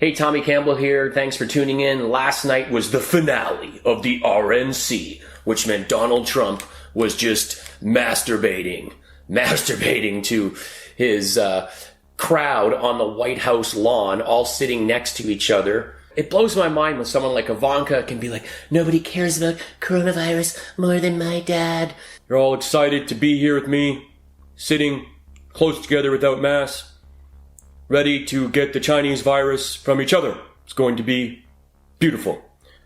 Hey, Tommy Campbell here. Thanks for tuning in. Last night was the finale of the RNC, which meant Donald Trump was just masturbating to his crowd on the White House lawn, all sitting next to each other. It blows my mind when someone like Ivanka can be like, nobody cares about coronavirus more than my dad. You're all excited to be here with me, sitting close together without masks, ready to get the Chinese virus from each other. It's going to be beautiful.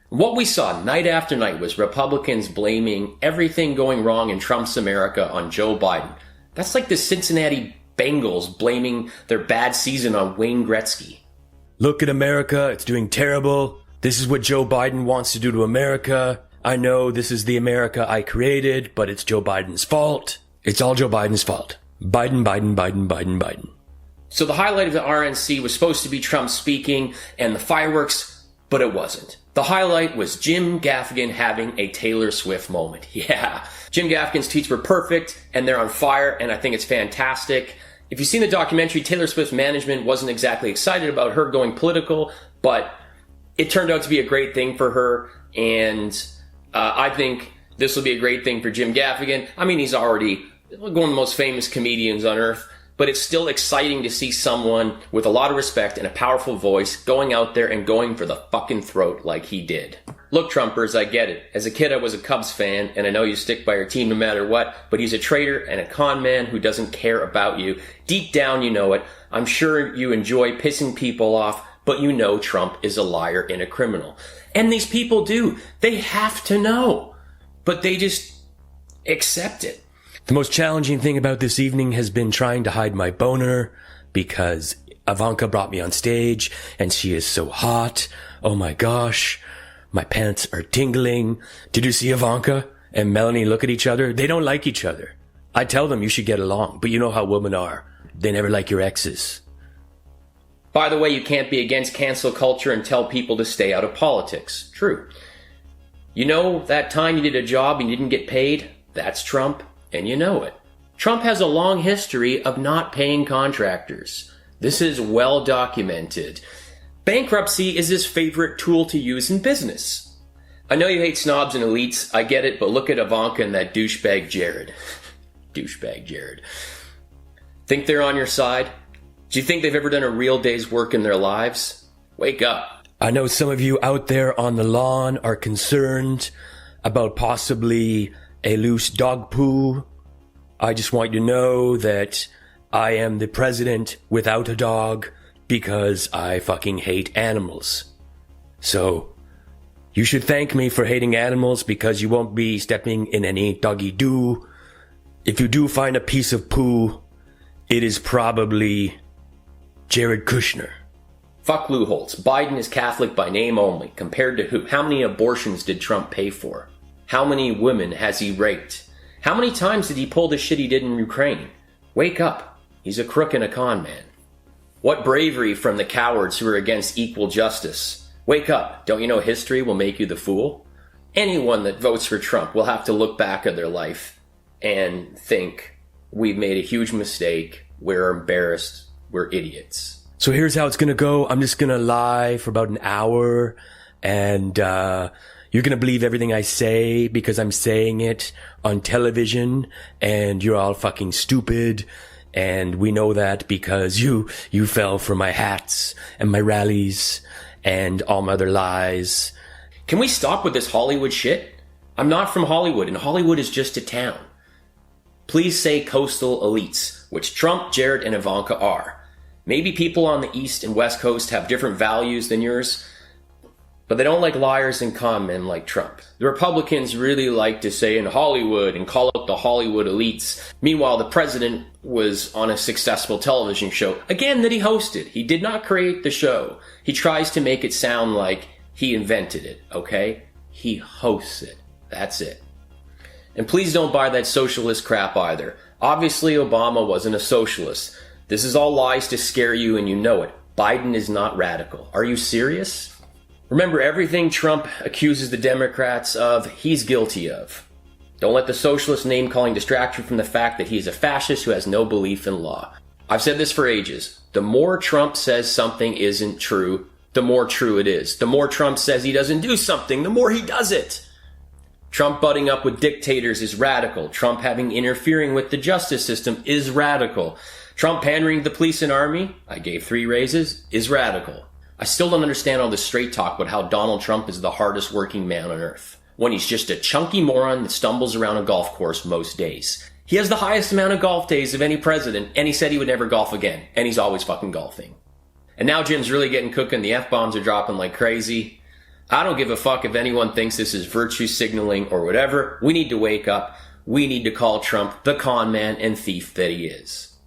What we saw night after night was Republicans blaming everything going wrong in Trump's America on Joe Biden. That's like the Cincinnati Bengals blaming their bad season on Wayne Gretzky. Look at America, it's doing terrible. This is what Joe Biden wants to do to America. I know this is the America I created, but it's Joe Biden's fault. It's all Joe Biden's fault. Biden. So the highlight of the RNC was supposed to be Trump speaking and the fireworks, but it wasn't. The highlight was Jim Gaffigan having a Taylor Swift moment. Yeah, Jim Gaffigan's tweets were perfect and they're on fire, and I think it's fantastic. If you've seen the documentary, Taylor Swift's management wasn't exactly excited about her going political, but it turned out to be a great thing for her, and I think this will be a great thing for Jim Gaffigan. I mean, he's already one of the most famous comedians on earth, but it's still exciting to see someone with a lot of respect and a powerful voice going out there and going for the fucking throat like he did. Look, Trumpers, I get it. As a kid, I was a Cubs fan, and I know you stick by your team no matter what, but he's a traitor and a con man who doesn't care about you. Deep down, you know it. I'm sure you enjoy pissing people off, but you know Trump is a liar and a criminal. And these people do. They have to know. But they just accept it. The most challenging thing about this evening has been trying to hide my boner, because Ivanka brought me on stage, and she is so hot. Oh my gosh. My pants are tingling. Did you see Ivanka and Melanie look at each other? They don't like each other. I tell them you should get along, but you know how women are. They never like your exes. By the way, you can't be against cancel culture and tell people to stay out of politics. True. You know that time you did a job and you didn't get paid? That's Trump, and you know it. Trump has a long history of not paying contractors. This is well documented. Bankruptcy is his favorite tool to use in business. I know you hate snobs and elites, I get it, but look at Ivanka and that douchebag Jared. Douchebag Jared. Think they're on your side? Do you think they've ever done a real day's work in their lives? Wake up. I know some of you out there on the lawn are concerned about possibly a loose dog poo. I just want you to know that I am the president without a dog, because I fucking hate animals. So, you should thank me for hating animals, because you won't be stepping in any doggy doo. If you do find a piece of poo, it is probably Jared Kushner. Fuck loopholes. Biden is Catholic by name only. Compared to who? How many abortions did Trump pay for? How many women has he raped? How many times did he pull the shit he did in Ukraine? Wake up. He's a crook and a con man. What bravery from the cowards who are against equal justice. Wake up. Don't you know history will make you the fool? Anyone that votes for Trump will have to look back at their life and think, we've made a huge mistake. We're embarrassed. We're idiots. So here's how it's going to go. I'm just going to lie for about an hour, and you're going to believe everything I say because I'm saying it on television, and you're all fucking stupid. And we know that because you fell for my hats and my rallies and all my other lies. Can we stop with this Hollywood shit? I'm not from Hollywood, and Hollywood is just a town. Please say coastal elites, which Trump, Jared, and Ivanka are. Maybe people on the East and West Coast have different values than yours, but they don't like liars and con men like Trump. The Republicans really like to say in Hollywood and call out the Hollywood elites. Meanwhile, the president was on a successful television show, again, that he hosted. He did not create the show. He tries to make it sound like he invented it, okay? He hosts it. That's it. And please don't buy that socialist crap either. Obviously, Obama wasn't a socialist. This is all lies to scare you, and you know it. Biden is not radical. Are you serious? Remember, everything Trump accuses the Democrats of, he's guilty of. Don't let the socialist name-calling distract you from the fact that he is a fascist who has no belief in law. I've said this for ages. The more Trump says something isn't true, the more true it is. The more Trump says he doesn't do something, the more he does it. Trump butting up with dictators is radical. Trump interfering with the justice system is radical. Trump pandering to the police and army, I gave 3 raises, is radical. I still don't understand all this straight talk about how Donald Trump is the hardest working man on earth, when he's just a chunky moron that stumbles around a golf course most days. He has the highest amount of golf days of any president, and he said he would never golf again, and he's always fucking golfing. And now Jim's really getting cooking, the F-bombs are dropping like crazy. I don't give a fuck if anyone thinks this is virtue signaling or whatever. We need to wake up. We need to call Trump the con man and thief that he is.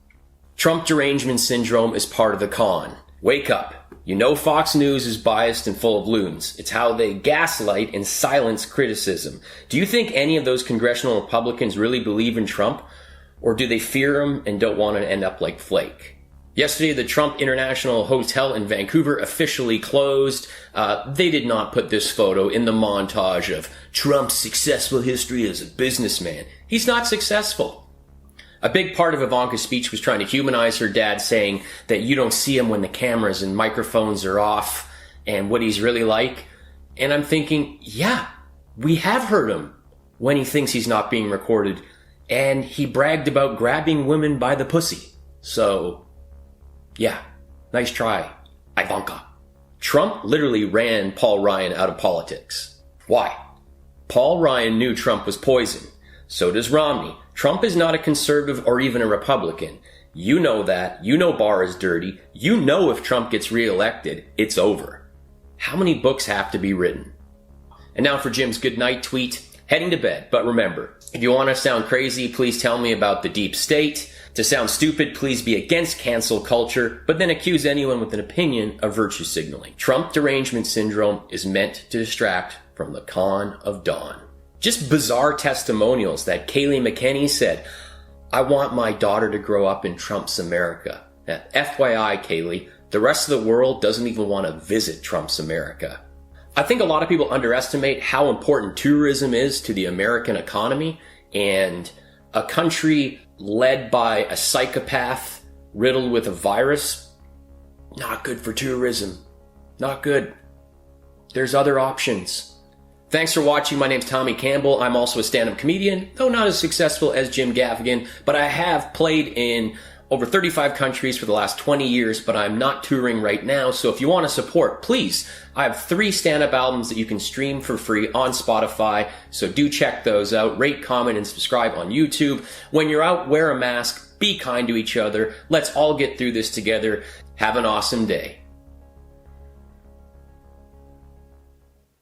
Trump derangement syndrome is part of the con. Wake up. You know Fox News is biased and full of loons. It's how they gaslight and silence criticism. Do you think any of those congressional Republicans really believe in Trump? Or do they fear him and don't want to end up like Flake? Yesterday, the Trump International Hotel in Vancouver officially closed. They did not put this photo in the montage of Trump's successful history as a businessman. He's not successful. A big part of Ivanka's speech was trying to humanize her dad, saying that you don't see him when the cameras and microphones are off and what he's really like. And I'm thinking, yeah, we have heard him when he thinks he's not being recorded. And he bragged about grabbing women by the pussy. So, yeah, nice try, Ivanka. Trump literally ran Paul Ryan out of politics. Why? Paul Ryan knew Trump was poison. So does Romney. Trump is not a conservative or even a Republican. You know that. You know Barr is dirty. You know if Trump gets reelected, it's over. How many books have to be written? And now for Jim's Goodnight tweet. Heading to bed. But remember, if you want to sound crazy, please tell me about the deep state. To sound stupid, please be against cancel culture, but then accuse anyone with an opinion of virtue signaling. Trump derangement syndrome is meant to distract from the con of Dawn. Just bizarre testimonials that Kayleigh McEnany said, I want my daughter to grow up in Trump's America. Now, FYI, Kayleigh, the rest of the world doesn't even want to visit Trump's America. I think a lot of people underestimate how important tourism is to the American economy, and a country led by a psychopath riddled with a virus, not good for tourism. Not good. There's other options. Thanks for watching. My name's Tommy Campbell. I'm also a stand-up comedian, though not as successful as Jim Gaffigan, but I have played in over 35 countries for the last 20 years, but I'm not touring right now. So if you want to support, please, I have 3 stand-up albums that you can stream for free on Spotify. So do check those out. Rate, comment, and subscribe on YouTube. When you're out, wear a mask. Be kind to each other. Let's all get through this together. Have an awesome day.